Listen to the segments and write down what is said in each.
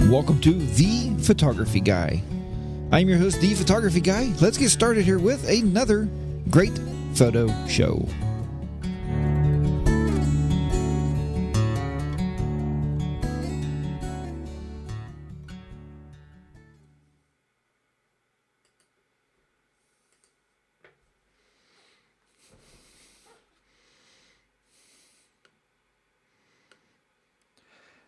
Welcome to The Photography Guy. I'm your host, The Photography Guy. Let's get started here with another great photo show.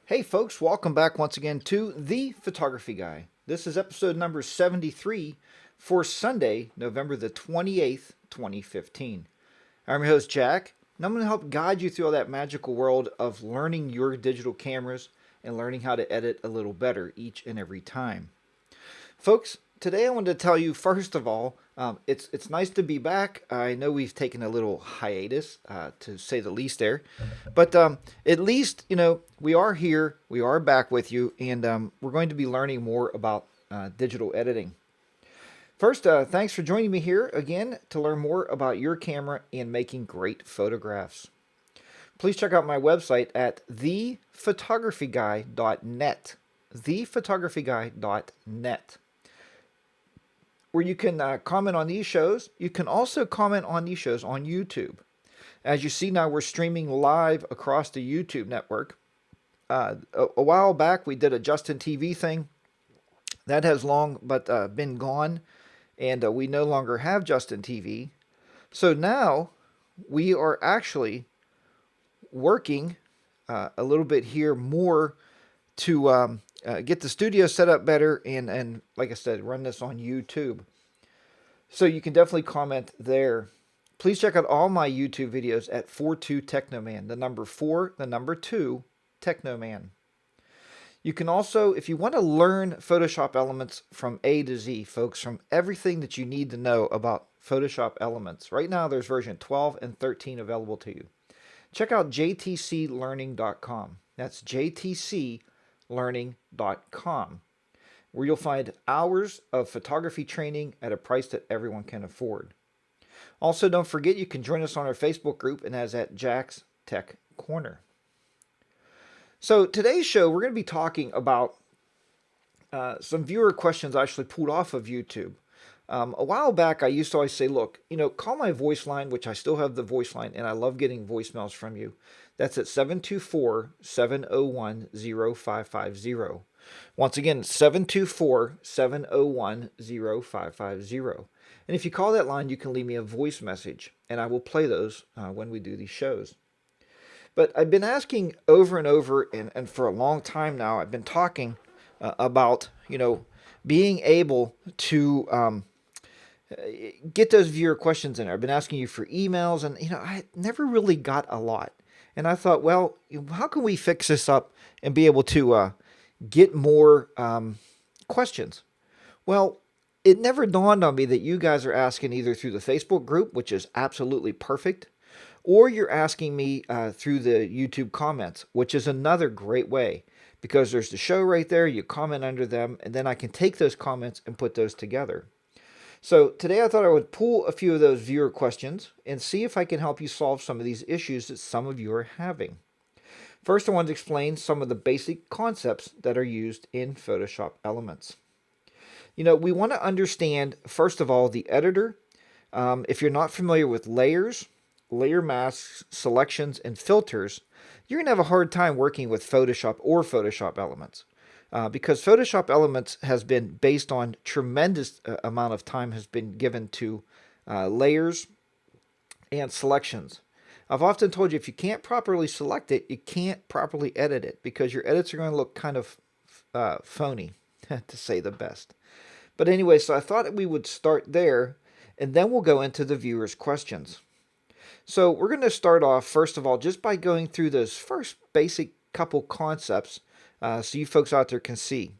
Hey folks, welcome back once again to The Photography Guy. This is episode number 73 for Sunday, November the 28th, 2015. I'm your host, Jack, and I'm going to help guide you through all that magical world of learning your digital cameras and learning how to edit a little better each and every time. Folks, today I wanted to tell you, first of all, it's nice to be back. I know we've taken a little hiatus, to say the least there. But at least, we are here, we are back with you, and we're going to be learning more about digital editing. First, thanks for joining me here again to learn more about your camera and making great photographs. Please check out my website at thephotographyguy.net. thephotographyguy.net. Where you can comment on these shows. You can also comment on these shows on YouTube. As you see now, we're streaming live across the YouTube network. A while back, we did a Justin TV thing. That has long but been gone, and we no longer have Justin TV. So now we are actually working a little bit here more to get the studio set up better and like I said, run this on YouTube. So you can definitely comment there. Please check out all my YouTube videos at 42 Technoman. The number 4, the number 2, Technoman. You can also, if you want to learn Photoshop Elements from A to Z, folks, from everything that you need to know about Photoshop Elements. Right now there's version 12 and 13 available to you. Check out jtclearning.com. That's jtclearning.com, where you'll find hours of photography training at a price that everyone can afford. Also, don't forget you can join us on our Facebook group, and that's at Jack's Tech Corner. So today's show, we're going to be talking about some viewer questions I actually pulled off of YouTube. A while back, I used to always say, look, call my voice line, which I still have the voice line, and I love getting voicemails from you. That's at 724-701-0550. Once again, 724-701-0550. And if you call that line, you can leave me a voice message, and I will play those when we do these shows. But I've been asking over and over, and for a long time now, I've been talking about, being able to get those viewer questions in there. I've been asking you for emails, and I never really got a lot. And I thought, well, how can we fix this up and be able to get more questions? Well, it never dawned on me that you guys are asking either through the Facebook group, which is absolutely perfect, or you're asking me through the YouTube comments, which is another great way, because there's the show right there. You comment under them, and then I can take those comments and put those together. So today I thought I would pull a few of those viewer questions and see if I can help you solve some of these issues that some of you are having. First, I want to explain some of the basic concepts that are used in Photoshop Elements. We want to understand, first of all, the editor. If you're not familiar with layers, layer masks, selections, and filters, you're going to have a hard time working with Photoshop or Photoshop Elements. Because Photoshop Elements has been based on tremendous amount of time has been given to layers and selections. I've often told you if you can't properly select it, you can't properly edit it, because your edits are going to look kind of phony, to say the best. But anyway, so I thought we would start there, and then we'll go into the viewers' questions. So we're going to start off, first of all, just by going through those first basic couple concepts so you folks out there can see.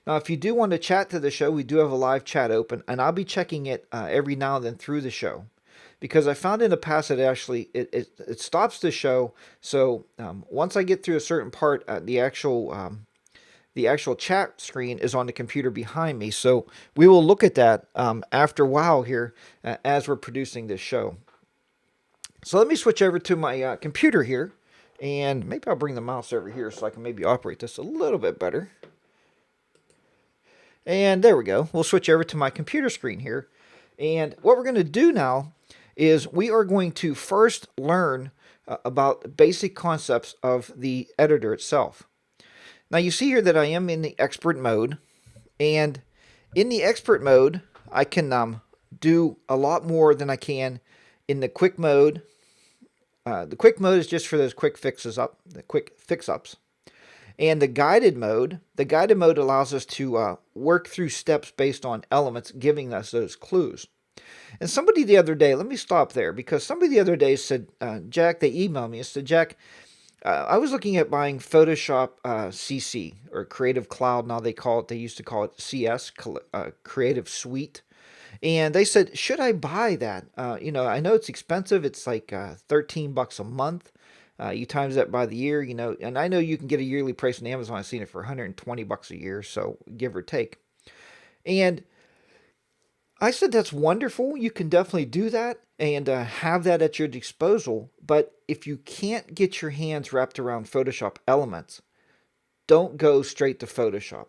Now, if you do want to chat to the show, we do have a live chat open, and I'll be checking it every now and then through the show, because I found in the past that actually it stops the show. So once I get through a certain part, the actual chat screen is on the computer behind me. So we will look at that after a while here as we're producing this show. So let me switch over to my computer here, and maybe I'll bring the mouse over here so I can maybe operate this a little bit better. And there we go. We'll switch over to my computer screen here. And what we're going to do now is we are going to first learn about basic concepts of the editor itself. Now you see here that I am in the expert mode, and in the expert mode I can do a lot more than I can in the quick mode. The quick mode is just for those quick fix-ups. And the guided mode allows us to work through steps based on elements, giving us those clues. And somebody the other day, let me stop there, because somebody the other day said, Jack, they emailed me and said, Jack, I was looking at buying Photoshop CC, or Creative Cloud. Now they used to call it CS, Creative Suite. And they said, should I buy that? I know it's expensive. It's like $13 a month. You times that by the year, and I know you can get a yearly price on Amazon. I've seen it for $120 a year, so give or take. And I said, that's wonderful. You can definitely do that and have that at your disposal. But if you can't get your hands wrapped around Photoshop Elements, don't go straight to Photoshop.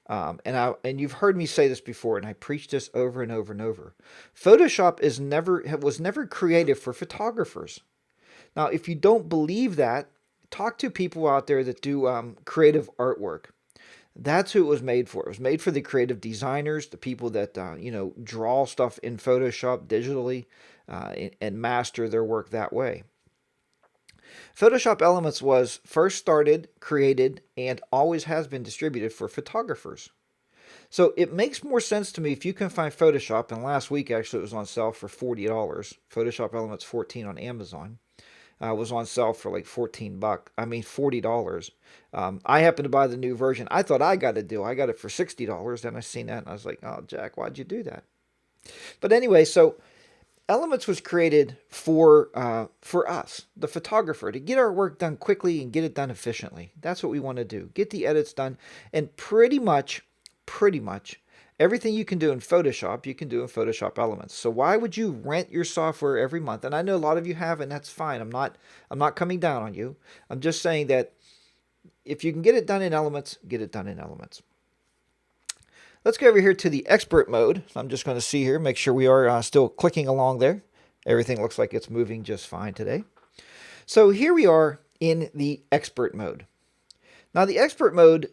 And you've heard me say this before, and I preach this over and over and over. Photoshop was never created for photographers. Now, if you don't believe that, talk to people out there that do creative artwork. That's who it was made for. It was made for the creative designers, the people that draw stuff in Photoshop digitally and master their work that way. Photoshop Elements was first started, created, and always has been distributed for photographers. So it makes more sense to me if you can find Photoshop, and last week actually it was on sale for $40. Photoshop Elements 14 on Amazon. Was on sale for like $40. I happened to buy the new version. I thought I got a deal. I got it for $60. Then I seen that and I was like, oh, Jack, why'd you do that? But anyway, so Elements was created for us, the photographer, to get our work done quickly and get it done efficiently. That's what we want to do. Get the edits done, and pretty much everything you can do in Photoshop, you can do in Photoshop Elements. So why would you rent your software every month? And I know a lot of you have, and that's fine. I'm not coming down on you. I'm just saying that if you can get it done in Elements, get it done in Elements. Let's go over here to the expert mode. I'm just going to see here, make sure we are still clicking along there. Everything looks like it's moving just fine today. So here we are in the expert mode. Now the expert mode,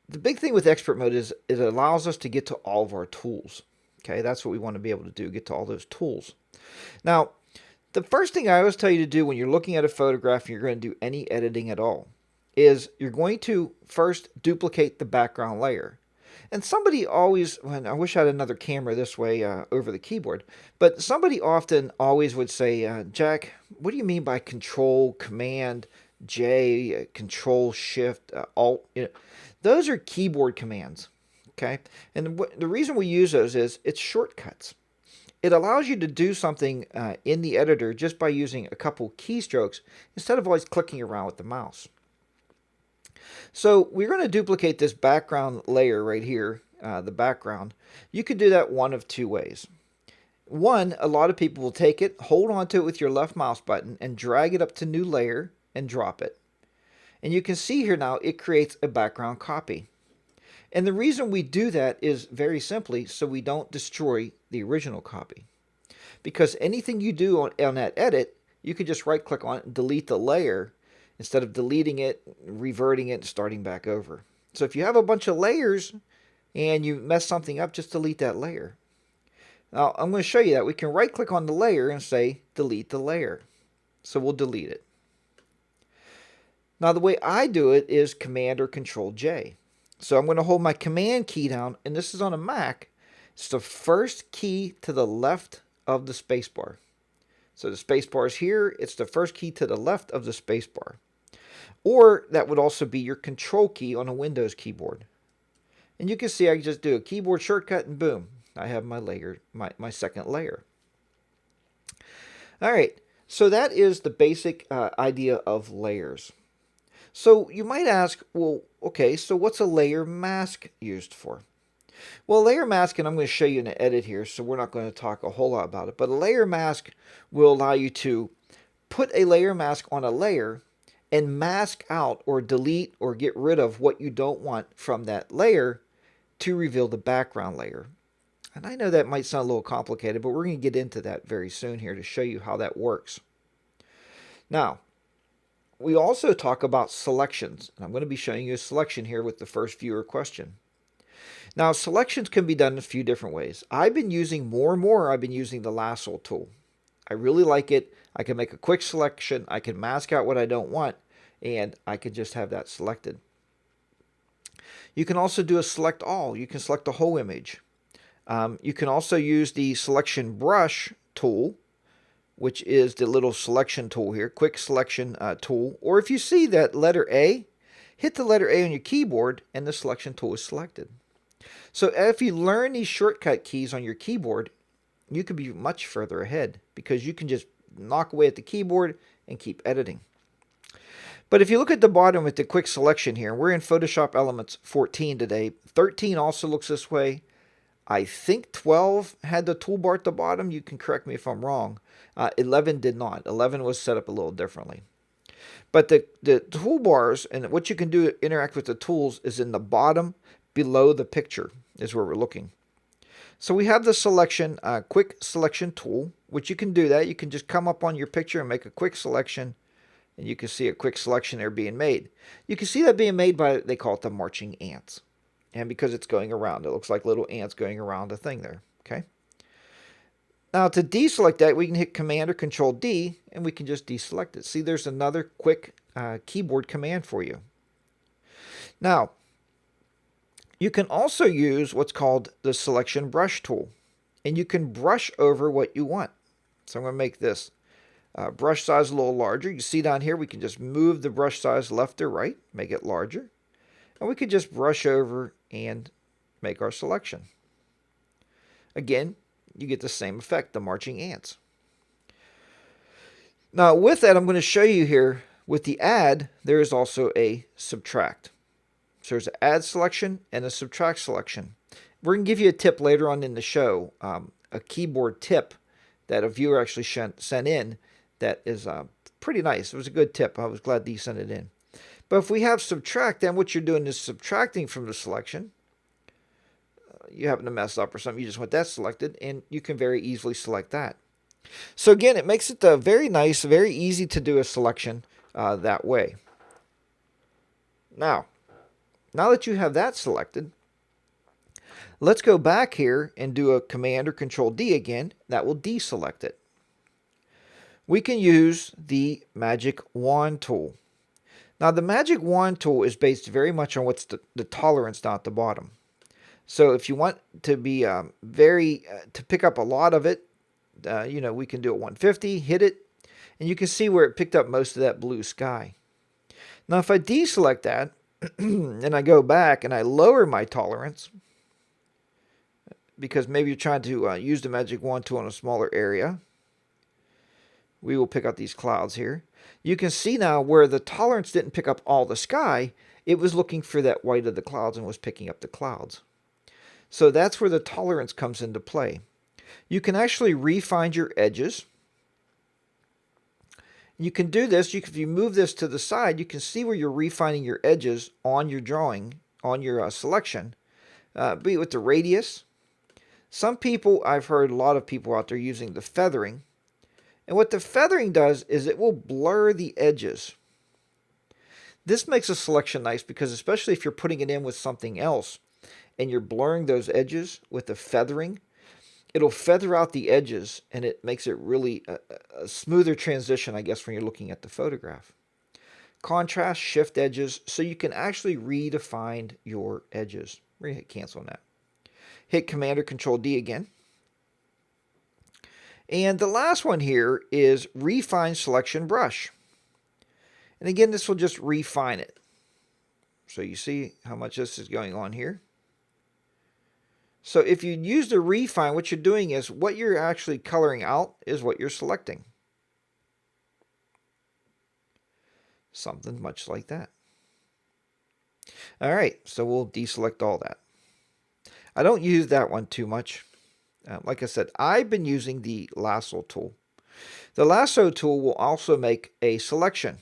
the big thing with expert mode is it allows us to get to all of our tools. Okay, that's what we want to be able to do, get to all those tools. Now, the first thing I always tell you to do when you're looking at a photograph and you're going to do any editing at all is you're going to first duplicate the background layer. And somebody always, I wish I had another camera this way over the keyboard, but somebody often always would say, Jack, what do you mean by Control, Command, J, Control, Shift, Alt? Those are keyboard commands, okay? And the reason we use those is it's shortcuts. It allows you to do something in the editor just by using a couple keystrokes instead of always clicking around with the mouse. So we're going to duplicate this background layer right here, the background. You could do that one of two ways. One, a lot of people will take it, hold onto it with your left mouse button, and drag it up to new layer and drop it. And you can see here now it creates a background copy. And the reason we do that is very simply so we don't destroy the original copy. Because anything you do on that edit, you could just right click on it and delete the layer instead of deleting it, reverting it, and starting back over. So if you have a bunch of layers and you mess something up, just delete that layer. Now I'm going to show you that. We can right click on the layer and say delete the layer. So we'll delete it. Now the way I do it is Command or Control J. So I'm going to hold my Command key down, and this is on a Mac. It's the first key to the left of the spacebar. So the spacebar is here. It's the first key to the left of the spacebar. Or that would also be your Control key on a Windows keyboard. And you can see I can just do a keyboard shortcut and boom, I have my layer, my second layer. All right, so that is the basic idea of layers. So you might ask, well, okay, so what's a layer mask used for? Well, a layer mask, and I'm going to show you in the edit here, so we're not going to talk a whole lot about it, but a layer mask will allow you to put a layer mask on a layer and mask out or delete or get rid of what you don't want from that layer to reveal the background layer. And I know that might sound a little complicated, but we're going to get into that very soon here to show you how that works. Now, we also talk about selections. And I'm going to be showing you a selection here with the first viewer question. Now, selections can be done in a few different ways. I've been using the lasso tool. I really like it. I can make a quick selection. I can mask out what I don't want, and I can just have that selected. You can also do a select all. You can select the whole image. You can also use the selection brush tool, which is the little selection tool here, quick selection tool. Or if you see that letter A, hit the letter A on your keyboard and the selection tool is selected. So if you learn these shortcut keys on your keyboard, you could be much further ahead because you can just knock away at the keyboard and keep editing. But if you look at the bottom with the quick selection here, we're in Photoshop Elements 14 today. 13 also looks this way. I think 12 had the toolbar at the bottom. You can correct me if I'm wrong. 11 did not. 11 was set up a little differently. But the toolbars and what you can do to interact with the tools is in the bottom below the picture is where we're looking. So we have the selection, quick selection tool, which you can do that. You can just come up on your picture and make a quick selection, and you can see a quick selection there being made. You can see that being made by, they call it the marching ants. And because it's going around, it looks like little ants going around the thing there, okay? Now to deselect that, we can hit Command or Control D, and we can just deselect it. See, there's another quick keyboard command for you. Now, you can also use what's called the selection brush tool, and you can brush over what you want. So I'm going to make this brush size a little larger. You see down here, we can just move the brush size left or right, make it larger. And we could just brush over and make our selection. Again, you get the same effect, the marching ants. Now with that, I'm going to show you here, with the add, there is also a subtract. So there's an add selection and a subtract selection. We're going to give you a tip later on in the show, a keyboard tip that a viewer actually sent in that is pretty nice. It was a good tip. I was glad that he sent it in. But if we have subtract, then what you're doing is subtracting from the selection. You happen to mess up or something, you just want that selected, and you can very easily select that. So again, it makes it very nice, very easy to do a selection that way. Now that you have that selected, let's go back here and do a Command or Control D again. That will deselect it. We can use the Magic Wand tool. Now the Magic Wand tool is based very much on what's the tolerance down at the bottom. So if you want to be to pick up a lot of it, we can do it 150, hit it, and you can see where it picked up most of that blue sky. Now if I deselect that, and I go back and I lower my tolerance, because maybe you're trying to use the Magic Wand tool on a smaller area, we will pick up these clouds here. You can see now where the tolerance didn't pick up all the sky, it was looking for that white of the clouds and was picking up the clouds. So that's where the tolerance comes into play. You can actually refine your edges. You can do this, if you move this to the side, you can see where you're refining your edges on your drawing, on your selection, be it with the radius. Some people, I've heard a lot of people out there using the feathering. And what the feathering does is it will blur the edges. This makes a selection nice because especially if you're putting it in with something else and you're blurring those edges with the feathering, it'll feather out the edges and it makes it really a smoother transition, I guess, when you're looking at the photograph. Contrast, shift edges, so you can actually redefine your edges. We're going to hit cancel on that. Hit Command or Control D again. And the last one here is Refine Selection Brush. And again, this will just refine it. So you see how much this is going on here. So if you use the refine, what you're doing is what you're actually coloring out is what you're selecting. Something much like that. All right, so we'll deselect all that. I don't use that one too much. Like I said, I've been using the lasso tool. The lasso tool will also make a selection.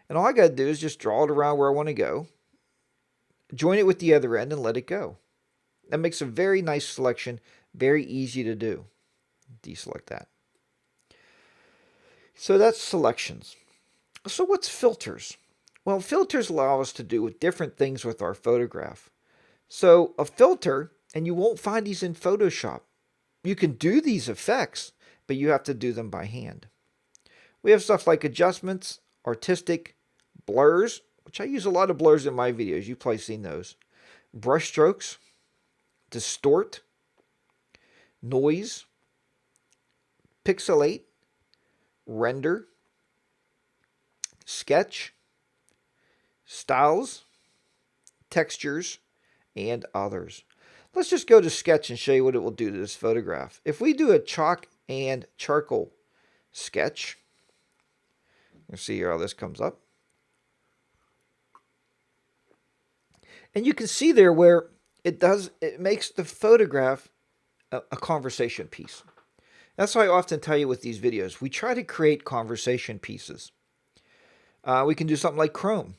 And all I got to do is just draw it around where I want to go, join it with the other end, and let it go. That makes a very nice selection, very easy to do. Deselect that. So that's selections. So what's filters? Well, filters allow us to do different things with our photograph. So a filter, and you won't find these in Photoshop. You can do these effects, but you have to do them by hand. We have stuff like adjustments, artistic, blurs, which I use a lot of blurs in my videos. You've probably seen those. Brush strokes, distort, noise, pixelate, render, sketch, styles, textures, and others. Let's just go to sketch and show you what it will do to this photograph. If we do a chalk and charcoal sketch, you'll see here how this comes up. And you can see there where it makes the photograph a conversation piece. That's why I often tell you with these videos, we try to create conversation pieces. We can do something like Chrome.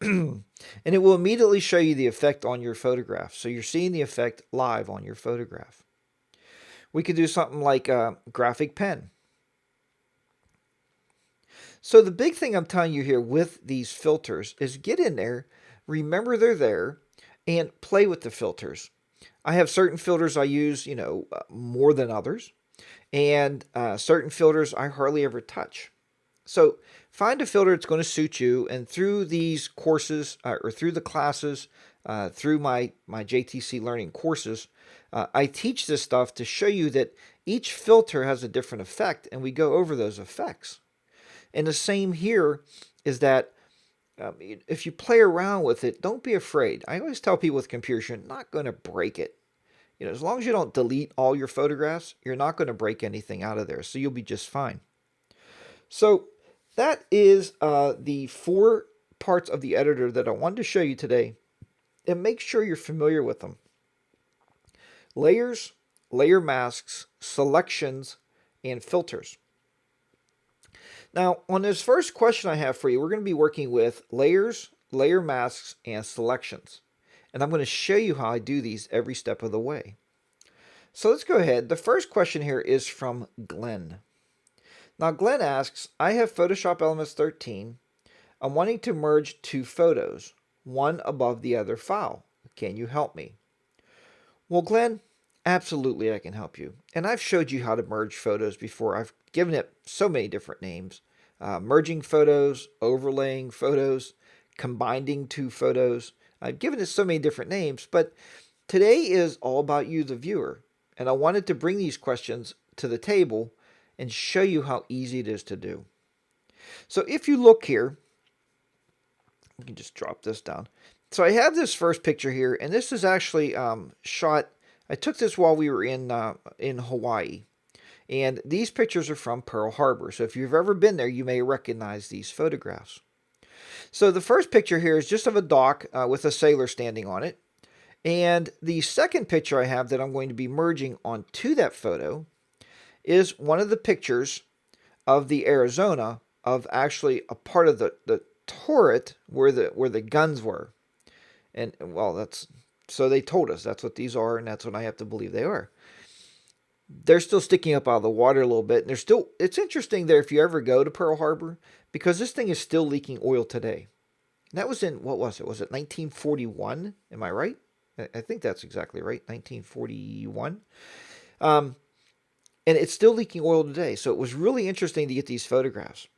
And it will immediately show you the effect on your photograph. So you're seeing the effect live on your photograph. We could do something like graphic pen. So the big thing I'm telling you here with these filters is get in there, remember they're there, and play with the filters. I have certain filters I use, more than others, and certain filters I hardly ever touch. So find a filter that's going to suit you, and through these courses or through the classes, through my JTC Learning courses, I teach this stuff to show you that each filter has a different effect, and we go over those effects. And the same here is that if you play around with it, don't be afraid. I always tell people with computers, you're not going to break it. As long as you don't delete all your photographs, you're not going to break anything out of there, so you'll be just fine. So that is the 4 parts of the editor that I wanted to show you today, and make sure you're familiar with them. Layers, layer masks, selections, and filters. Now, on this first question I have for you, we're going to be working with layers, layer masks, and selections. And I'm going to show you how I do these every step of the way. So let's go ahead. The first question here is from Glenn. Now, Glenn asks, I have Photoshop Elements 13. I'm wanting to merge 2 photos, one above the other file. Can you help me? Well, Glenn, absolutely I can help you. And I've showed you how to merge photos before. I've given it so many different names. Merging photos, overlaying photos, combining 2 photos. I've given it so many different names, but today is all about you, the viewer. And I wanted to bring these questions to the table and show you how easy it is to do. So if you look here, you can just drop this down. So I have this first picture here, and this is actually shot. I took this while we were in Hawaii, and these pictures are from Pearl Harbor. So if you've ever been there, you may recognize these photographs. So the first picture here is just of a dock with a sailor standing on it, and the second picture I have that I'm going to be merging onto that photo is one of the pictures of the Arizona of actually a part of the turret where the guns were. And well, so they told us that's what these are, and that's what I have to believe they are. They're still sticking up out of the water a little bit, and it's interesting there if you ever go to Pearl Harbor, because this thing is still leaking oil today. And that was in, what was it? Was it 1941? Am I right? I think that's exactly right, 1941. And it's still leaking oil today, so it was really interesting to get these photographs.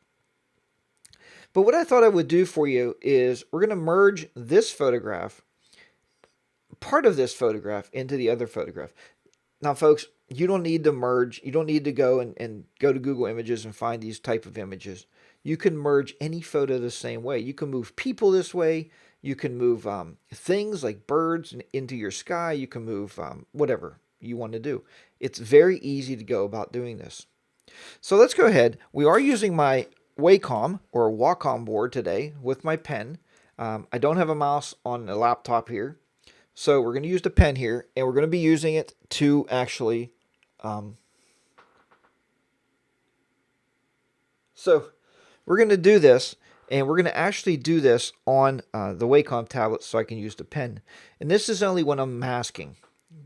But what I thought I would do for you is we're going to merge this photograph, part of this photograph, into the other photograph. Now, folks, you don't need to merge. You don't need to go and go to Google Images and find these type of images. You can merge any photo the same way. You can move people this way. You can move things like birds into your sky. You can move whatever you want to do. It's very easy to go about doing this. So let's go ahead. We are using my Wacom or Wacom board today with my pen. I don't have a mouse on a laptop here. So we're going to use the pen here, and we're going to be using it to actually... so we're going to do this, And we're going to actually do this on the Wacom tablet so I can use the pen. And this is only when I'm masking,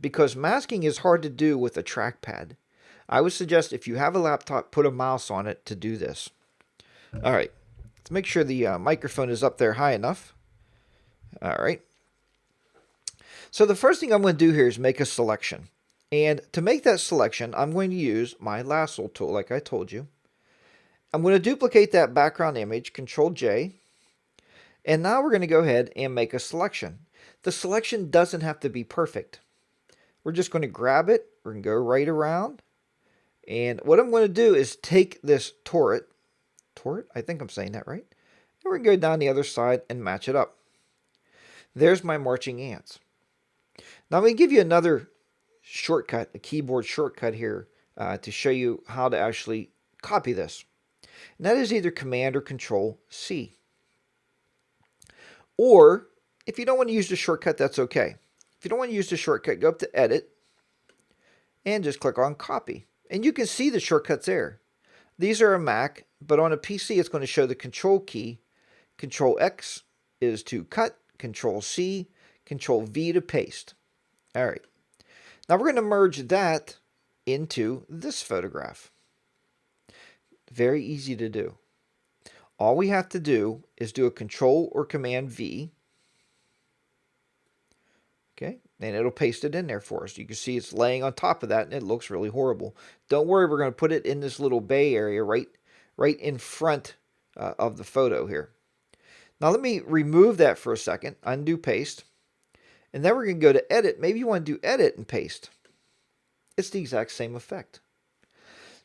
because masking is hard to do with a trackpad. I would suggest if you have a laptop, put a mouse on it to do this. All right, let's make sure the microphone is up there high enough. All right. So the first thing I'm going to do here is make a selection. And to make that selection, I'm going to use my lasso tool like I told you. I'm going to duplicate that background image, Control J. And now we're going to go ahead and make a selection. The selection doesn't have to be perfect. We're just going to grab it. We're going to go right around. And what I'm going to do is take this turret, I think I'm saying that right. And we're going to go down the other side and match it up. There's my marching ants. Now I'm going to give you another shortcut, a keyboard shortcut here to show you how to actually copy this. And that is either Command or Control C. Or if you don't want to use the shortcut, that's okay. If you don't want to use the shortcut, go up to Edit and just click on Copy. And you can see the shortcuts there. These are a Mac, but on a PC it's going to show the Control key. Control X is to cut, Control C, Control V to paste. All right. Now we're going to merge that into this photograph. Very easy to do. All we have to do is do a Control or Command V. Okay, and it'll paste it in there for us. You can see it's laying on top of that, and it looks really horrible. Don't worry, we're going to put it in this little bay area right in front of the photo here. Now let me remove that for a second. Undo paste. And then we're going to go to Edit. Maybe you want to do Edit and Paste. It's the exact same effect.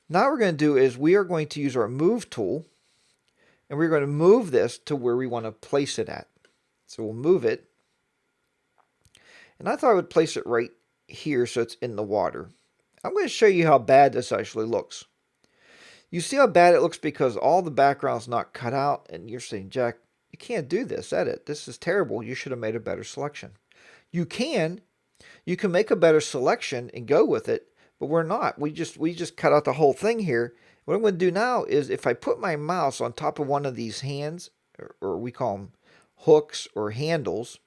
Now what we're going to do is we are going to use our Move tool. And we're going to move this to where we want to place it at. So we'll move it. And I thought I would place it right here so it's in the water. I'm going to show you how bad this actually looks. You see how bad it looks because all the background's not cut out. And you're saying, Jack, you can't do this, edit. This is terrible. You should have made a better selection. You can make a better selection and go with it, but we're not. We just cut out the whole thing here. What I'm going to do now is if I put my mouse on top of one of these hands, or we call them hooks or handles,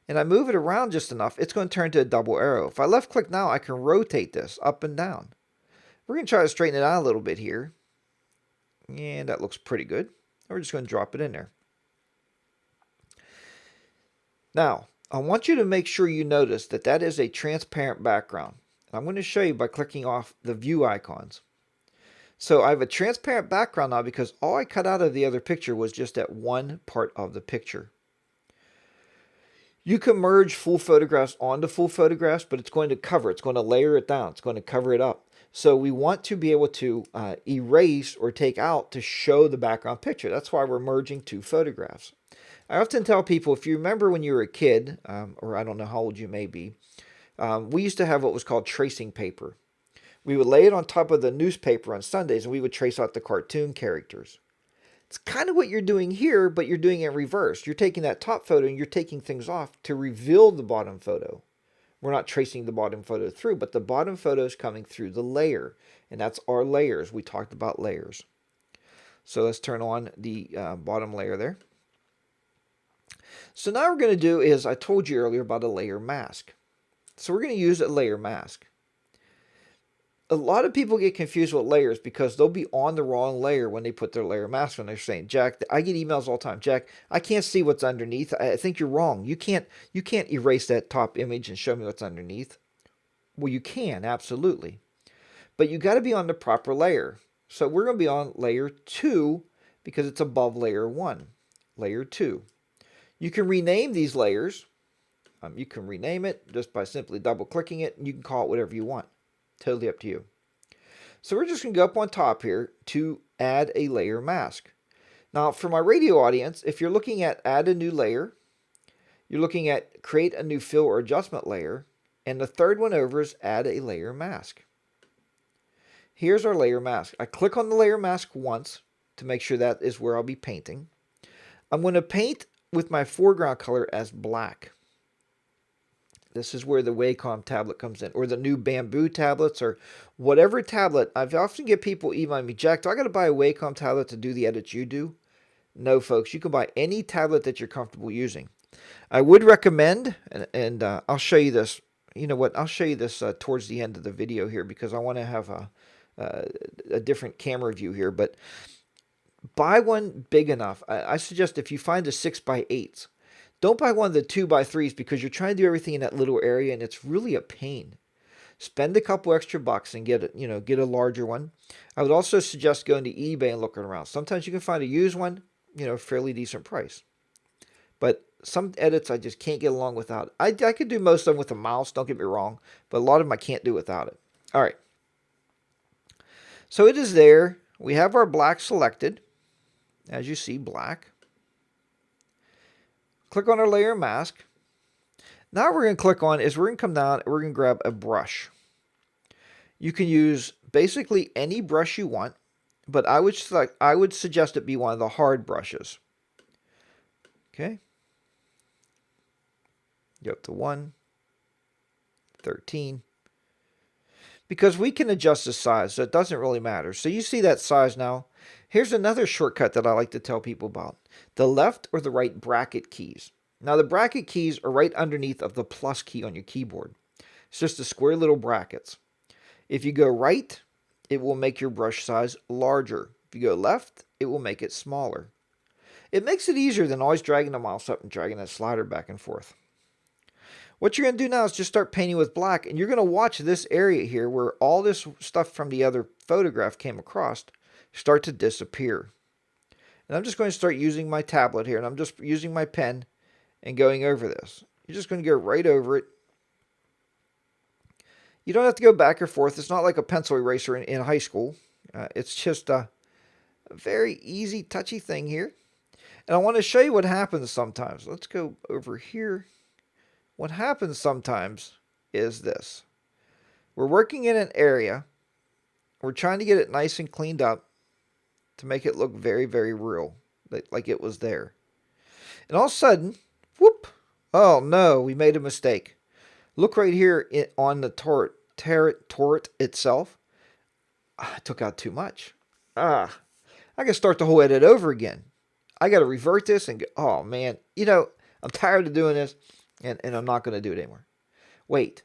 and I move it around just enough, it's going to turn to a double arrow. If I left click now, I can rotate this up and down. We're going to try to straighten it out a little bit here. And that looks pretty good. We're just going to drop it in there. Now, I want you to make sure you notice that that is a transparent background. I'm going to show you by clicking off the view icons. So I have a transparent background now because all I cut out of the other picture was just that one part of the picture. You can merge full photographs onto full photographs, but it's going to layer it down, it's going to cover it up. So we want to be able to erase or take out to show the background picture. That's why we're merging two photographs. I often tell people, if you remember when you were a kid, or I don't know how old you may be, we used to have what was called tracing paper. We would lay it on top of the newspaper on Sundays, and we would trace out the cartoon characters. It's kind of what you're doing here, but you're doing it in reverse. You're taking that top photo and you're taking things off to reveal the bottom photo. We're not tracing the bottom photo through, but the bottom photo is coming through the layer, and that's our layers. We talked about layers. So let's turn on the bottom layer there. So now what we're going to do is, I told you earlier about a layer mask. So we're going to use a layer mask. A lot of people get confused with layers because they'll be on the wrong layer when they put their layer mask on. They're saying, Jack, I get emails all the time. Jack, I can't see what's underneath. I think you're wrong. You can't erase that top image and show me what's underneath. Well, you can, absolutely. But you got to be on the proper layer. So we're going to be on layer 2 because it's above layer 1. Layer 2. You can rename these layers. You can rename it just by simply double clicking it, and you can call it whatever you want. Totally up to you. So we're just going to go up on top here to add a layer mask. Now for my radio audience, if you're looking at add a new layer, you're looking at create a new fill or adjustment layer, and the third one over is add a layer mask. Here's our layer mask. I click on the layer mask once to make sure that is where I'll be painting. I'm going to paint with my foreground color as black. This is where the Wacom tablet comes in, or the new Bamboo tablets, or whatever tablet. I often get people emailing me, Jack, do I got to buy a Wacom tablet to do the edits you do? No, folks, you can buy any tablet that you're comfortable using. I would recommend, and I'll show you this. You know what? I'll show you this towards the end of the video here because I want to have a different camera view here. But buy one big enough. I suggest if you find a 6x8s, don't buy one of the 2x3s because you're trying to do everything in that little area and it's really a pain. Spend a couple extra bucks and get a larger one. I would also suggest going to eBay and looking around. Sometimes you can find a used one, fairly decent price. But some edits I just can't get along without. I could do most of them with a mouse, don't get me wrong, but a lot of them I can't do without it. All right. So it is there. We have our black selected. As you see, black. Click on our layer mask. Now what we're going to click on is we're going to come down and we're going to grab a brush. You can use basically any brush you want, but I would suggest it be one of the hard brushes. Okay. Go up to 1, 13. Because we can adjust the size, so it doesn't really matter. So you see that size now. Here's another shortcut that I like to tell people about. The left or the right bracket keys. Now the bracket keys are right underneath of the plus key on your keyboard. It's just the square little brackets. If you go right, it will make your brush size larger. If you go left, it will make it smaller. It makes it easier than always dragging the mouse up and dragging that slider back and forth. What you're going to do now is just start painting with black, and you're going to watch this area here where all this stuff from the other photograph came across start to disappear. And I'm just going to start using my tablet here, and I'm just using my pen and going over this. You're just going to go right over it. You don't have to go back or forth. It's not like a pencil eraser in high school. It's just a very easy, touchy thing here. And I want to show you what happens sometimes. Let's go over here. What happens sometimes is this. We're working in an area. We're trying to get it nice and cleaned up to make it look very, very real, like it was there. And all of a sudden, whoop, oh no, we made a mistake. Look right here on the turret itself. I took out too much. I got to start the whole edit over again. I got to revert this and go, oh man, I'm tired of doing this. And I'm not going to do it anymore. Wait.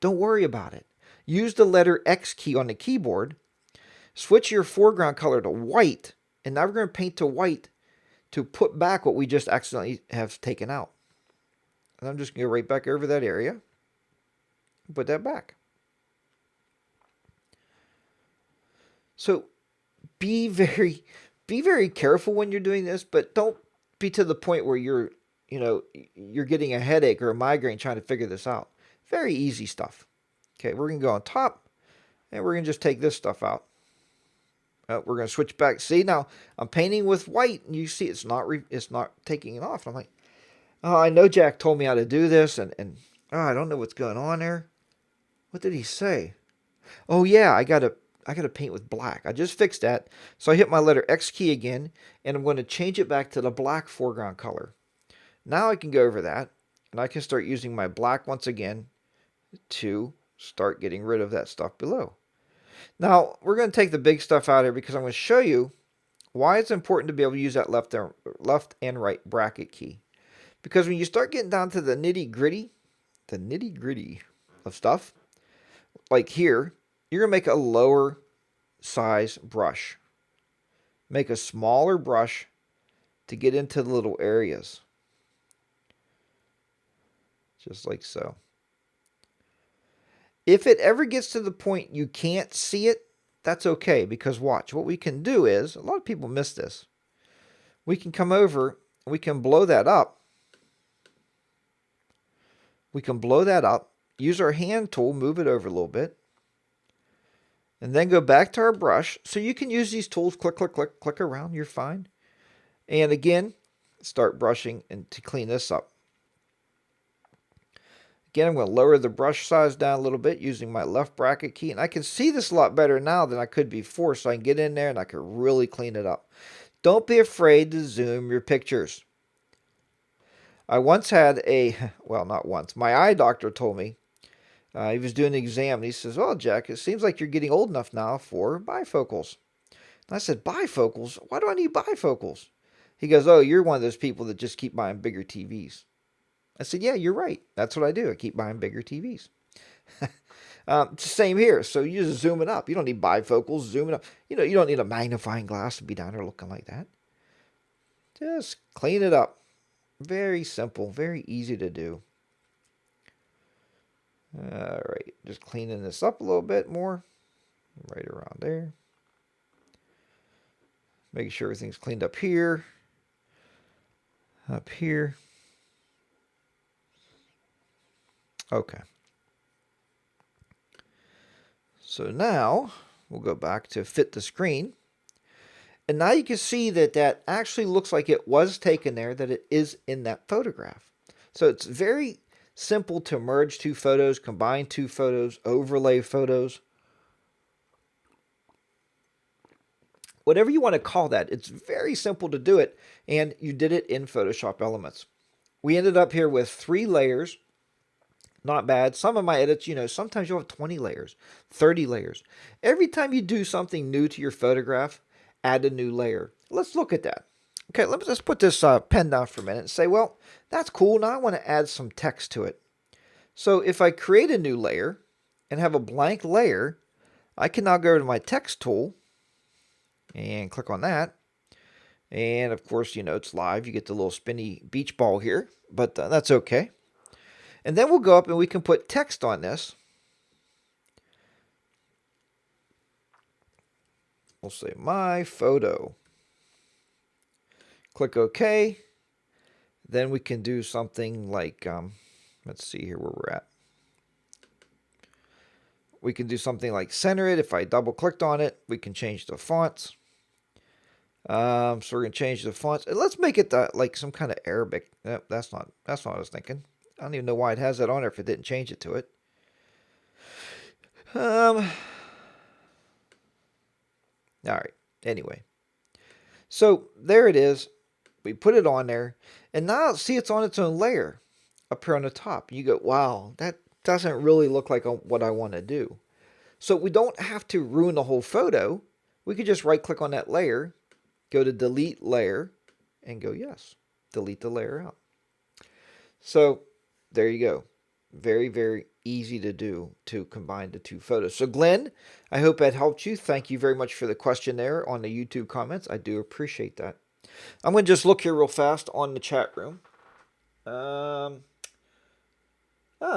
Don't worry about it. Use the letter X key on the keyboard. Switch your foreground color to white. And now we're going to paint to white to put back what we just accidentally have taken out. And I'm just going to go right back over that area. And put that back. So be very careful when you're doing this. But don't be to the point where you're getting a headache or a migraine trying to figure this out. Very easy stuff. Okay, we're going to go on top, and we're going to just take this stuff out. We're going to switch back. See, now I'm painting with white, and you see it's not taking it off. I'm like, oh, I know Jack told me how to do this, and I don't know what's going on there. What did he say? Oh yeah, I got to paint with black. I just fixed that. So I hit my letter X key again, and I'm going to change it back to the black foreground color. Now I can go over that, and I can start using my black once again to start getting rid of that stuff below. Now, we're going to take the big stuff out here because I'm going to show you why it's important to be able to use that left and right bracket key. Because when you start getting down to the nitty-gritty of stuff, like here, you're going to make a lower size brush. Make a smaller brush to get into the little areas. Just like so. If it ever gets to the point you can't see it, that's okay, because watch, what we can do is, a lot of people miss this. We can come over, we can blow that up. We can blow that up, use our hand tool, move it over a little bit, and then go back to our brush. So you can use these tools, click, click, click, click around, you're fine. And again, start brushing and to clean this up. Again, I'm going to lower the brush size down a little bit using my left bracket key. And I can see this a lot better now than I could before. So I can get in there and I can really clean it up. Don't be afraid to zoom your pictures. I once had not once. My eye doctor told me, he was doing an exam. And he says, well, Jack, it seems like you're getting old enough now for bifocals. And I said, bifocals? Why do I need bifocals? He goes, oh, you're one of those people that just keep buying bigger TVs. I said, yeah, you're right. That's what I do. I keep buying bigger TVs. It's the same here. So you just zoom it up. You don't need bifocals, zoom it up. You don't need a magnifying glass to be down there looking like that. Just clean it up. Very simple, very easy to do. All right, just cleaning this up a little bit more. Right around there. Making sure everything's cleaned up here. Up here. Okay. So now we'll go back to fit the screen. And now you can see that that actually looks like it was taken there, that it is in that photograph. So it's very simple to merge two photos, combine two photos, overlay photos. Whatever you want to call that, it's very simple to do it. And you did it in Photoshop Elements. We ended up here with 3 layers. Not bad. Some of my edits, sometimes you'll have 20 layers, 30 layers. Every time you do something new to your photograph, add a new layer. Let's look at that. Okay, let's put this pen down for a minute and say, well, that's cool. Now I want to add some text to it. So if I create a new layer and have a blank layer, I can now go to my text tool and click on that. And of course, it's live. You get the little spinny beach ball here, but that's okay. And then we'll go up and we can put text on this. We'll say my photo. Click OK. Then we can do something like, let's see here where we're at. We can do something like center it. If I double clicked on it, we can change the fonts. So we're going to change the fonts. And let's make it like some kind of Arabic. Nope, that's not what I was thinking. I don't even know why it has that on there if it didn't change it to it. All right. Anyway. So there it is. We put it on there. And now see it's on its own layer up here on the top. You go, wow, that doesn't really look like what I want to do. So we don't have to ruin the whole photo. We could just right click on that layer, go to delete layer, and go yes. Delete the layer out. So there you go. Very, very easy to do to combine the two photos. So Glenn, I hope that helped you. Thank you very much for the question there on the YouTube comments. I do appreciate that. I'm going to just look here real fast on the chat room.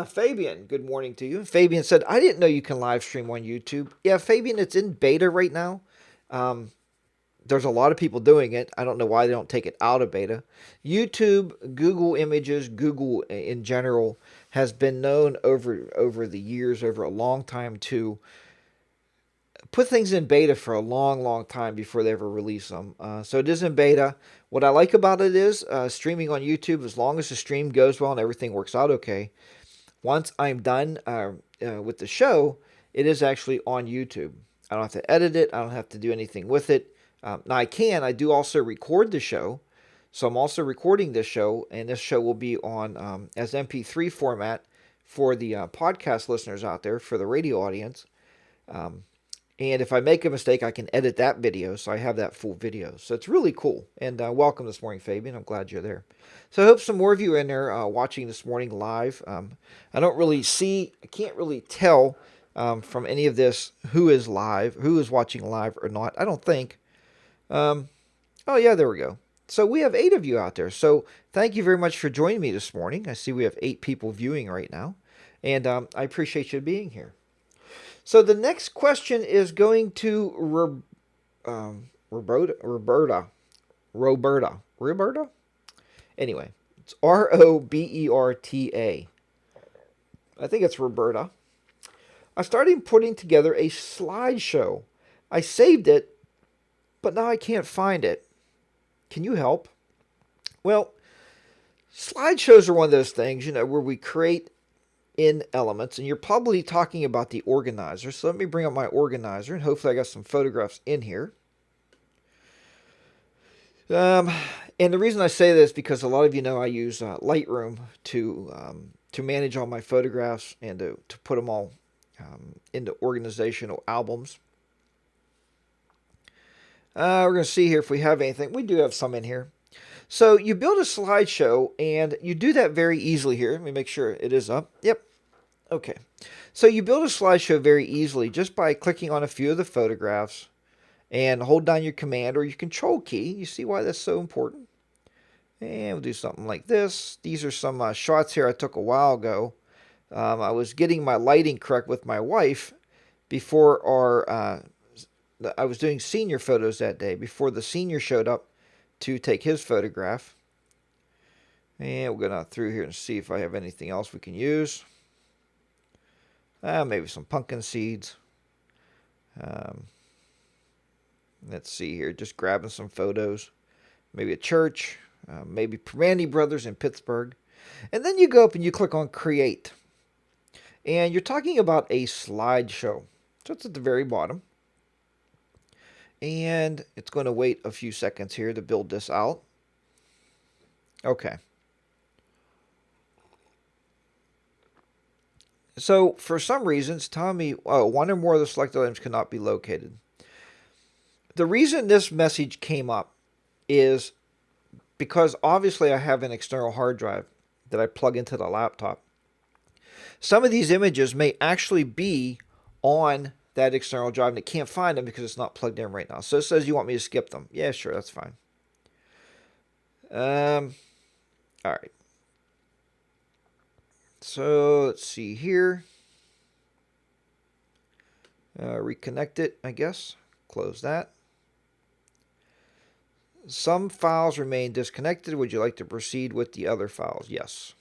Fabian, good morning to you. Fabian said, I didn't know you can live stream on YouTube. Yeah, Fabian, it's in beta right now. There's a lot of people doing it. I don't know why they don't take it out of beta. YouTube, Google Images, Google in general has been known over the years, over a long time, to put things in beta for a long, long time before they ever release them. So it is in beta. What I like about it is streaming on YouTube, as long as the stream goes well and everything works out okay, once I'm done with the show, it is actually on YouTube. I don't have to edit it. I don't have to do anything with it. Now I do also record the show. So I'm also recording this show, and this show will be on as MP3 format for the podcast listeners out there, for the radio audience. And if I make a mistake, I can edit that video, so I have that full video. So it's really cool. And welcome this morning, Fabian. I'm glad you're there. So I hope some more of you are in there watching this morning live. I can't really tell from any of this who is live, who is watching live or not. I don't think. Oh, yeah, there we go. So we have 8 of you out there. So thank you very much for joining me this morning. I see we have 8 people viewing right now. And I appreciate you being here. So the next question is going to Roberta. Anyway, it's Roberta. I think it's Roberta. I started putting together a slideshow. I saved it, but now I can't find it. Can you help? Well, slideshows are one of those things, where we create in Elements, and you're probably talking about the organizer. So let me bring up my organizer, and hopefully I got some photographs in here. And the reason I say this is because a lot of you know I use Lightroom to manage all my photographs and to put them all into organizational albums. We're going to see here if we have anything. We do have some in here. So you build a slideshow, and you do that very easily here. Let me make sure it is up. Yep. Okay. So you build a slideshow very easily just by clicking on a few of the photographs and hold down your command or your control key. You see why that's so important? And we'll do something like this. These are some shots here I took a while ago. I was getting my lighting correct with my wife before I was doing senior photos that day, before the senior showed up to take his photograph. And we'll go down through here and see if I have anything else we can use. Maybe some pumpkin seeds. Um, let's see here, just grabbing some photos. Maybe a church, maybe Permandy Brothers in Pittsburgh. And then you go up and you click on Create. And you're talking about a slideshow. So it's at the very bottom. And it's going to wait a few seconds here to build this out. Okay. So for some reason, it's telling me one or more of the selected items cannot be located. The reason this message came up is because obviously I have an external hard drive that I plug into the laptop. Some of these images may actually be on that external drive and it can't find them because it's not plugged in right now. So it says you want me to skip them. Yeah, sure, that's fine. All right. So let's see here. Reconnect it, I guess. Close that. Some files remain disconnected. Would you like to proceed with the other files? Yes.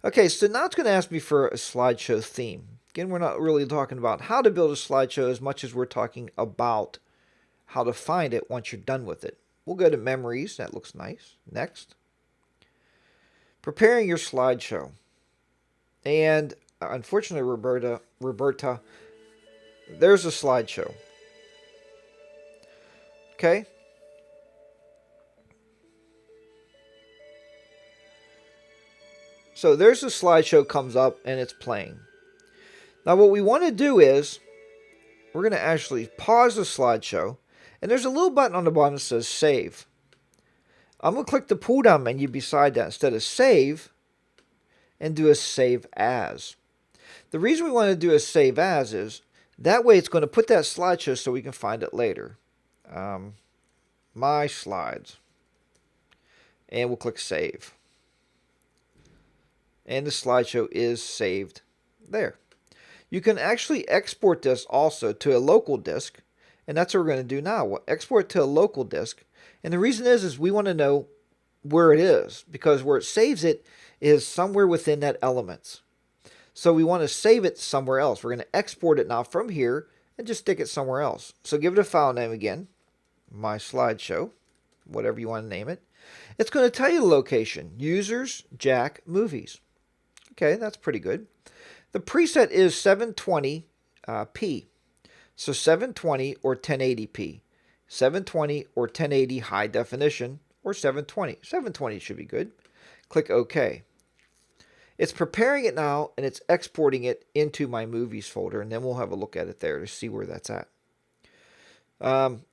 Okay, so now it's going to ask me for a slideshow theme. Again, we're not really talking about how to build a slideshow as much as we're talking about how to find it once you're done with it. We'll go to Memories. That looks nice. Next. Preparing your slideshow. And unfortunately, Roberta, there's a slideshow. Okay. So there's a slideshow comes up and it's playing. Now what we want to do is we're going to actually pause the slideshow, and there's a little button on the bottom that says Save. I'm going to click the pull down menu beside that instead of Save and do a Save As. The reason we want to do a Save As is that way it's going to put that slideshow so we can find it later. My slides. And we'll click Save. And the slideshow is saved there. You can actually export this also to a local disk, and that's what we're going to do now. We'll export to a local disk, and the reason is we want to know where it is, because where it saves it is somewhere within that Elements. So we want to save it somewhere else. We're going to export it now from here and just stick it somewhere else. So give it a file name again, My Slideshow, whatever you want to name it. It's going to tell you the location, Users, Jack, Movies. Okay, that's pretty good. The preset is 720p. So 720 or 1080p. 720 or 1080 high definition or 720. 720 should be good. Click OK. It's preparing it now and it's exporting it into my movies folder, and then we'll have a look at it there to see where that's at.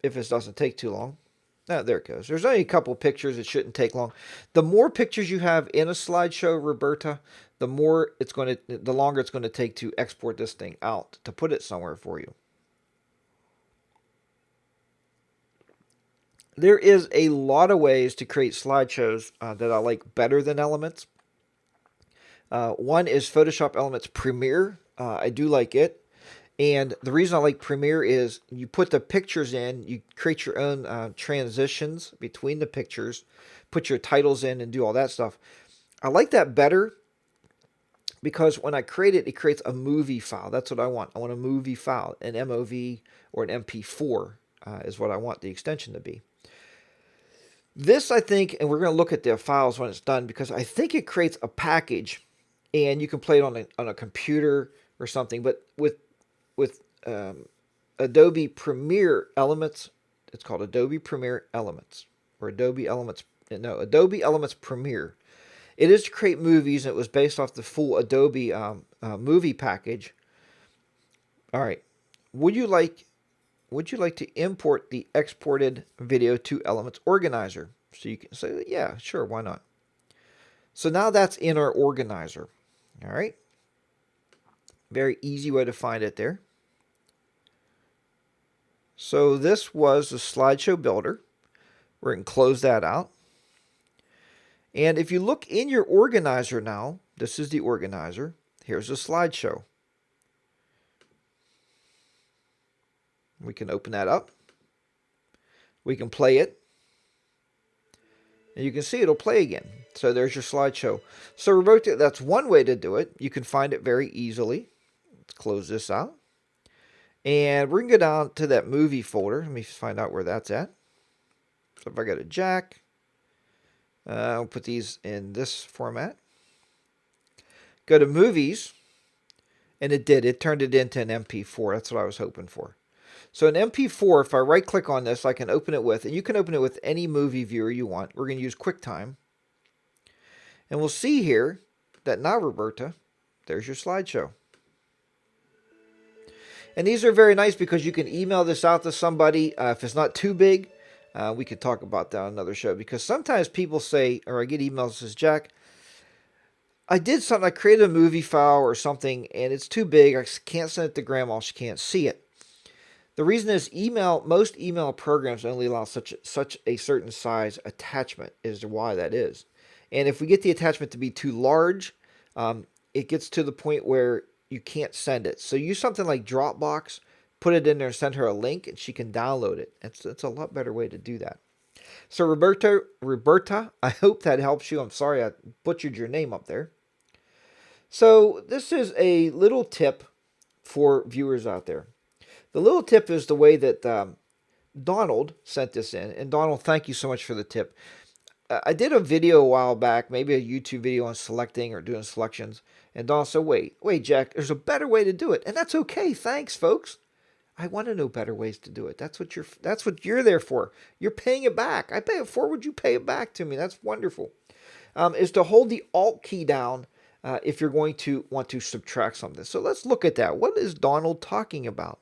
If this doesn't take too long. There it goes. There's only a couple pictures. It shouldn't take long. The more pictures you have in a slideshow, Roberta, the longer it's going to take to export this thing out, to put it somewhere for you. There is a lot of ways to create slideshows that I like better than Elements. One is Photoshop Elements Premiere. I do like it. And the reason I like Premiere is you put the pictures in, you create your own transitions between the pictures, put your titles in and do all that stuff. I like that better because when I create it, it creates a movie file. That's what I want. I want a movie file, an MOV or an MP4 is what I want the extension to be. This, I think, and we're going to look at the files when it's done, because I think it creates a package and you can play it on a computer or something, but with Adobe Premiere Elements, it's called Adobe Premiere Elements, or Adobe Elements Premiere. It is to create movies, and it was based off the full Adobe movie package. All right, would you like would you like to import the exported video to Elements Organizer? So you can say, yeah, sure, why not? So now that's in our organizer. All right. Very easy way to find it there. So this was the slideshow builder. We're going to close that out. And if you look in your organizer now, this is the organizer. Here's the slideshow. We can open that up. We can play it. And you can see it'll play again. So there's your slideshow. So Roberta, that's one way to do it. You can find it very easily. Let's close this out. And we're going to go down to that movie folder. Let me find out where that's at. So if I go to Jack, I'll put these in this format. Go to movies. And it did. It turned it into an MP4. That's what I was hoping for. So an MP4, if I right click on this, I can open it with, and you can open it with any movie viewer you want. We're going to use QuickTime. And we'll see here that now, Roberta, there's your slideshow. And these are very nice because you can email this out to somebody. If it's not too big, we could talk about that on another show. Because sometimes people say, or I get emails that says, Jack, I did something, I created a movie file or something, and it's too big. I can't send it to Grandma. She can't see it. The reason is most email programs only allow such a certain size attachment is why that is. And if we get the attachment to be too large, it gets to the point where you can't send it. So use something like Dropbox, put it in there and send her a link and she can download it. It's a lot better way to do that. So Roberta, I hope that helps you. I'm sorry I butchered your name up there. So this is a little tip for viewers out there. The little tip is the way that Donald sent this in. And Donald, thank you so much for the tip. I did a video a while back, maybe a YouTube video on selecting or doing selections. And Donald said, wait, Jack, there's a better way to do it. And that's okay. Thanks, folks. I want to know better ways to do it. That's what you're there for. You're paying it back. I pay it forward. You pay it back to me. That's wonderful. Is to hold the Alt key down if you're going to want to subtract something. So let's look at that. What is Donald talking about?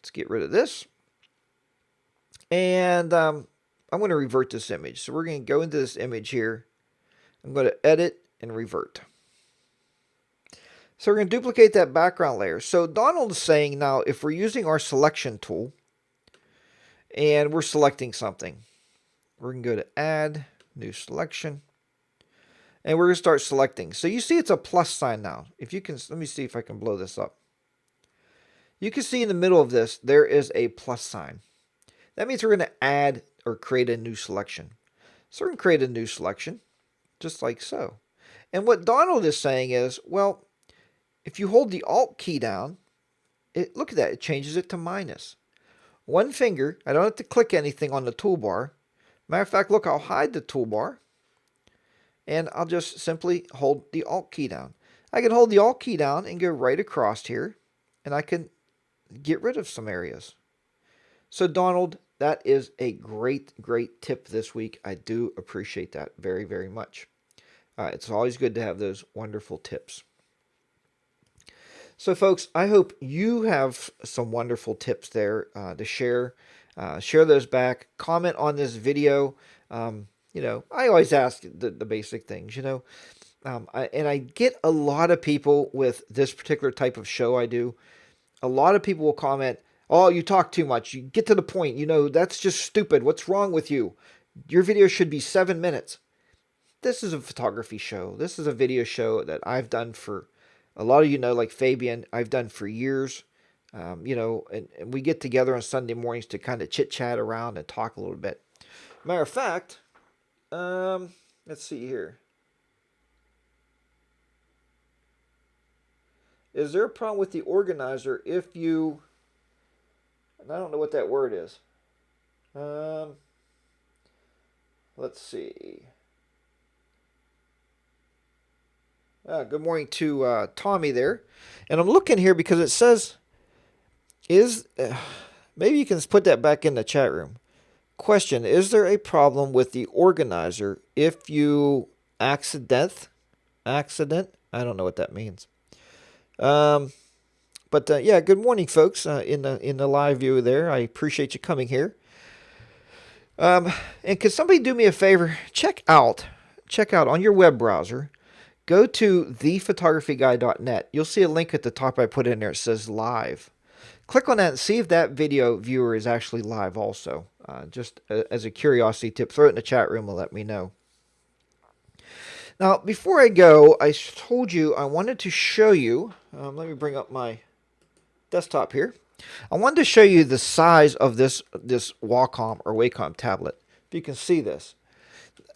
Let's get rid of this. And I'm going to revert this image. So we're going to go into this image here. I'm going to edit and revert. So we're going to duplicate that background layer. So Donald is saying now, if we're using our selection tool and we're selecting something, we're going to go to add, new selection, and we're going to start selecting. So you see it's a plus sign now. If you can, let me see if I can blow this up. You can see in the middle of this, there is a plus sign. That means we're going to add or create a new selection. So we're going to create a new selection, just like so. And what Donald is saying is, well, if you hold the Alt key down, look at that, it changes it to minus. One finger, I don't have to click anything on the toolbar. Matter of fact, look, I'll hide the toolbar, and I'll just simply hold the Alt key down. I can hold the Alt key down and go right across here, and I can get rid of some areas. So Donald, that is a great tip this week. I do appreciate that very, very much. It's always good to have those wonderful tips. So folks, I hope you have some wonderful tips there to share. Share those back. Comment on this video. You know, I always ask the basic things, you know. And I get a lot of people with this particular type of show I do. A lot of people will comment, oh, you talk too much. You get to the point. You know, that's just stupid. What's wrong with you? Your video should be 7 minutes. This is a photography show. This is a video show that I've done for, a lot of you know, like Fabian, I've done for years. You know, and we get together on Sunday mornings to kind of chit-chat around and talk a little bit. Matter of fact, let's see here. Is there a problem with the organizer if you, and I don't know what that word is. Let's see. Good morning to Tommy there. And I'm looking here because it says, maybe you can put that back in the chat room. Question, is there a problem with the organizer if you accident? I don't know what that means. But But yeah, good morning, folks, in the live view there. I appreciate you coming here. And can somebody do me a favor? Check out on your web browser. Go to thephotographyguy.net. You'll see a link at the top I put in there. It says live. Click on that and see if that video viewer is actually live also. Just as a curiosity tip, throw it in the chat room and let me know. Now, before I go, I told you I wanted to show you. Let me bring up my desktop here. I wanted to show you the size of this Wacom or Wacom tablet. If you can see this.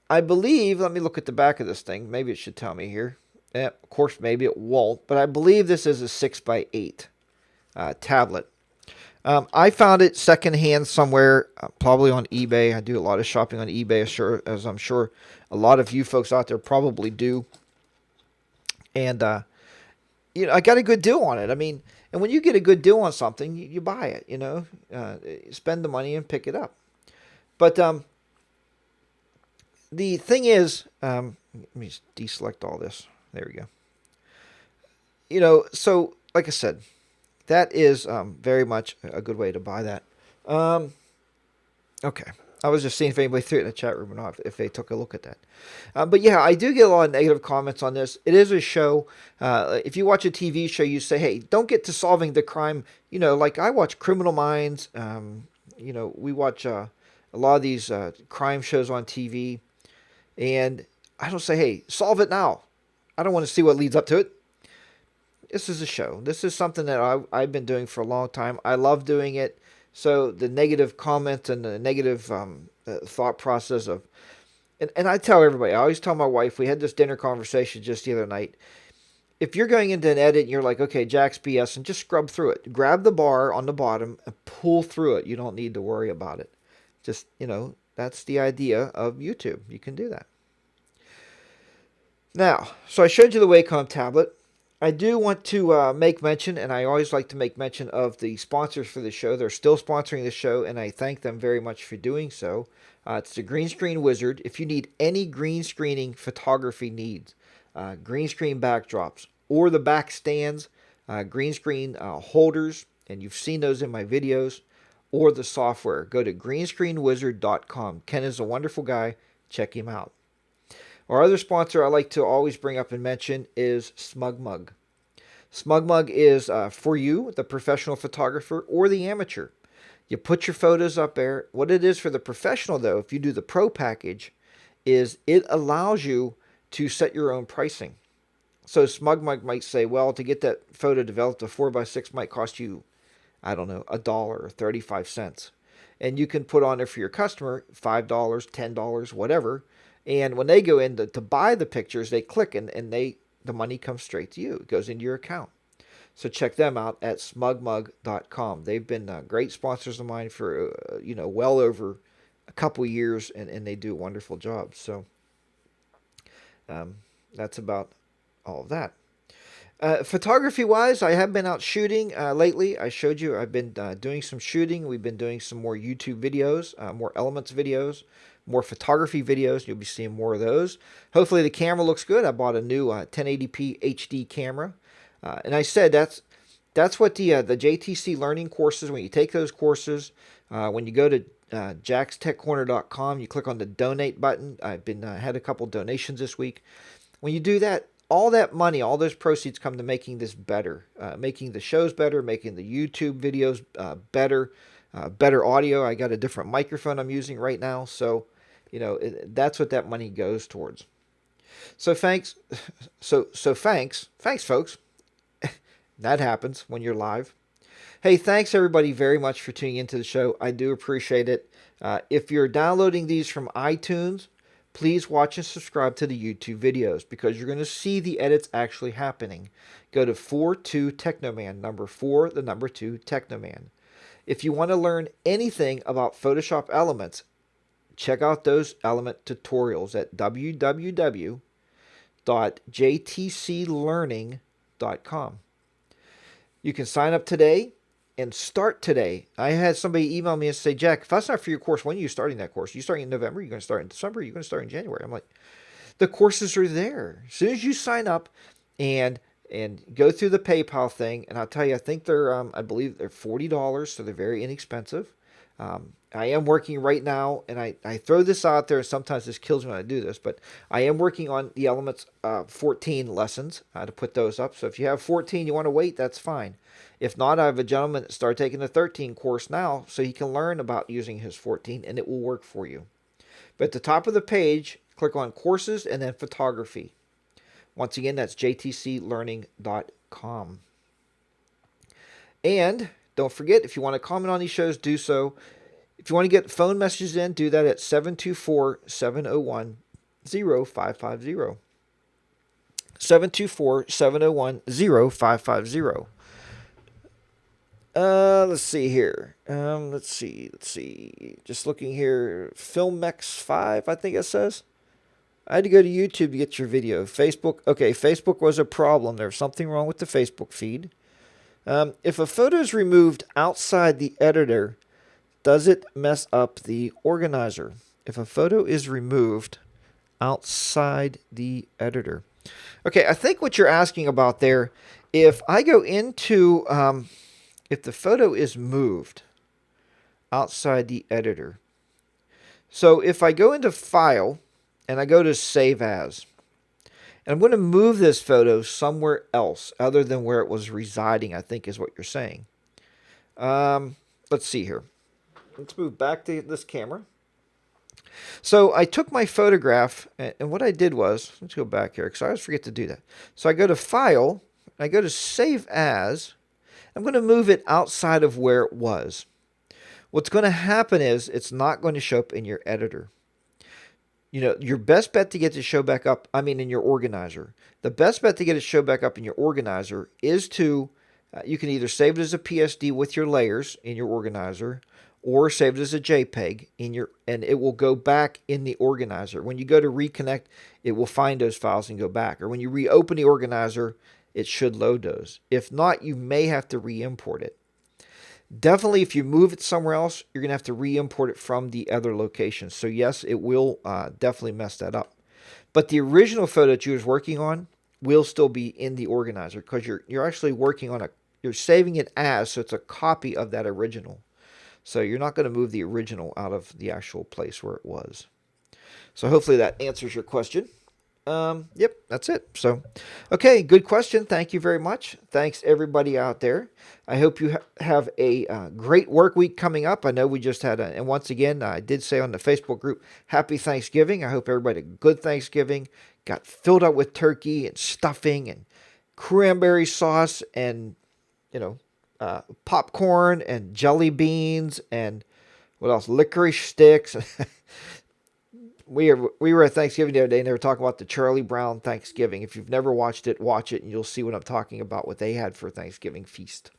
I believe, let me look at the back of this thing. Maybe it should tell me here. Of course, maybe it won't, but I believe this is a 6x8 tablet. I found it secondhand somewhere, probably on eBay. I do a lot of shopping on eBay, as I'm sure a lot of you folks out there probably do. And, I got a good deal on it. I mean, and when you get a good deal on something, you buy it, spend the money and pick it up. But the thing is, let me deselect all this. There we go. So like I said, that is very much a good way to buy that. Okay. I was just seeing if anybody threw it in the chat room or not, if they took a look at that. But yeah, I do get a lot of negative comments on this. It is a show. If you watch a TV show, you say, hey, don't get to solving the crime. Like I watch Criminal Minds. We watch a lot of these crime shows on TV. And I don't say, hey, solve it now. I don't want to see what leads up to it. This is a show. This is something that I've been doing for a long time. I love doing it. So the negative comments and the negative thought process of, and I tell everybody, I always tell my wife, we had this dinner conversation just the other night. If you're going into an edit and you're like, okay, Jack's BS, and just scrub through it. Grab the bar on the bottom and pull through it. You don't need to worry about it. Just, that's the idea of YouTube. You can do that. Now, so I showed you the Wacom tablet. I do want to make mention, and I always like to make mention of the sponsors for the show. They're still sponsoring the show, and I thank them very much for doing so. It's the Green Screen Wizard. If you need any green screening photography needs, green screen backdrops, or the back stands, green screen holders, and you've seen those in my videos, or the software, go to greenscreenwizard.com. Ken is a wonderful guy. Check him out. Our other sponsor I like to always bring up and mention is SmugMug. SmugMug is for you, the professional photographer or the amateur. You put your photos up there. What it is for the professional, though, if you do the pro package, is it allows you to set your own pricing. So SmugMug might say, well, to get that photo developed, a 4x6 might cost you, I don't know, $1 or 35 cents. And you can put on there for your customer $5, $10, whatever. And when they go in to buy the pictures, they click and the money comes straight to you. It goes into your account. So check them out at smugmug.com. They've been great sponsors of mine for, well over a couple years, and they do a wonderful job. So that's about all of that. Photography-wise, I have been out shooting lately. I showed you I've been doing some shooting. We've been doing some more YouTube videos, more Elements videos, more photography videos. You'll be seeing more of those. Hopefully the camera looks good. I bought a new 1080p HD camera. And I said that's what the JTC learning courses, when you take those courses, when you go to jackstechcorner.com, you click on the donate button. I've been had a couple donations this week. When you do that, all that money, all those proceeds come to making this better, making the shows better, making the YouTube videos better, better audio. I got a different microphone I'm using right now, so that's what that money goes towards. So thanks, thanks, folks. That happens when you're live. Hey, thanks everybody very much for tuning into the show. I do appreciate it. If you're downloading these from iTunes, please watch and subscribe to the YouTube videos because you're going to see the edits actually happening. Go to 42 Technoman, number 4, the number 2 Technoman. If you want to learn anything about Photoshop Elements, check out those element tutorials at www.jtclearning.com. You can sign up today and start today. I had somebody email me and say, Jack, if that's not for your course, when are you starting that course? You starting in November? You're going to start in December? You're going to start in January? I'm like, the courses are there. As soon as you sign up and and go through the PayPal thing. And I'll tell you, I think they're, I believe they're $40, so they're very inexpensive. I am working right now, and I throw this out there. Sometimes this kills me when I do this, but I am working on the Elements 14 lessons to put those up. So if you have 14, you want to wait, that's fine. If not, I have a gentleman that started taking the 13 course now, so he can learn about using his 14, and it will work for you. But at the top of the page, click on Courses and then Photography. Once again, that's jtclearning.com. And don't forget, if you want to comment on these shows, do so. If you want to get phone messages in, do that at 724-701-0550. 724-701-0550. Let's see here. Let's see. Just looking here. Filmex5, I think it says. I had to go to YouTube to get your video. Facebook. Okay, Facebook was a problem. There's something wrong with the Facebook feed. If a photo is removed outside the editor, does it mess up the organizer? If a photo is removed outside the editor. Okay, I think what you're asking about there, if I go into, if the photo is moved outside the editor. So if I go into File, and I go to Save As, and I'm going to move this photo somewhere else other than where it was residing, I think is what you're saying. Let's see here. Let's move back to this camera. So I took my photograph, and what I did was, let's go back here, because I always forget to do that. So I go to File, I go to Save As. I'm going to move it outside of where it was. What's going to happen is it's not going to show up in your editor. You know, your best bet to get to show back up, in your organizer. The best bet to get it to show back up in your organizer is to, you can either save it as a PSD with your layers in your organizer, or save it as a JPEG and it will go back in the organizer. When you go to reconnect, it will find those files and go back. Or when you reopen the organizer, it should load those. If not, you may have to re-import it. Definitely, if you move it somewhere else, you're going to have to re-import it from the other location. So yes, it will definitely mess that up. But the original photo that you was working on will still be in the organizer, because you're actually working on you're saving it as, so it's a copy of that original. So you're not going to move the original out of the actual place where it was. So hopefully that answers your question. Yep, that's it. So, okay, good question. Thank you very much. Thanks everybody out there. I hope you have a great work week coming up. I know we just had and once again, I did say on the Facebook group, Happy Thanksgiving. I hope everybody had a good Thanksgiving, got filled up with turkey and stuffing and cranberry sauce and, popcorn and jelly beans and what else? Licorice sticks. We were at Thanksgiving the other day, and they were talking about the Charlie Brown Thanksgiving. If you've never watched it, watch it, and you'll see what I'm talking about, what they had for Thanksgiving feast.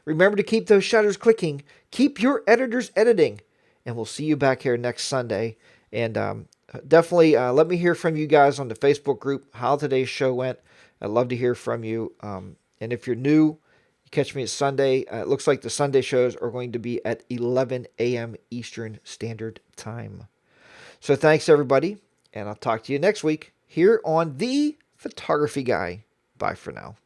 Remember to keep those shutters clicking. Keep your editors editing. And we'll see you back here next Sunday. And definitely let me hear from you guys on the Facebook group how today's show went. I'd love to hear from you. And if you're new, you catch me at Sunday. It looks like the Sunday shows are going to be at 11 a.m. Eastern Standard Time. So thanks, everybody, and I'll talk to you next week here on The Photography Guy. Bye for now.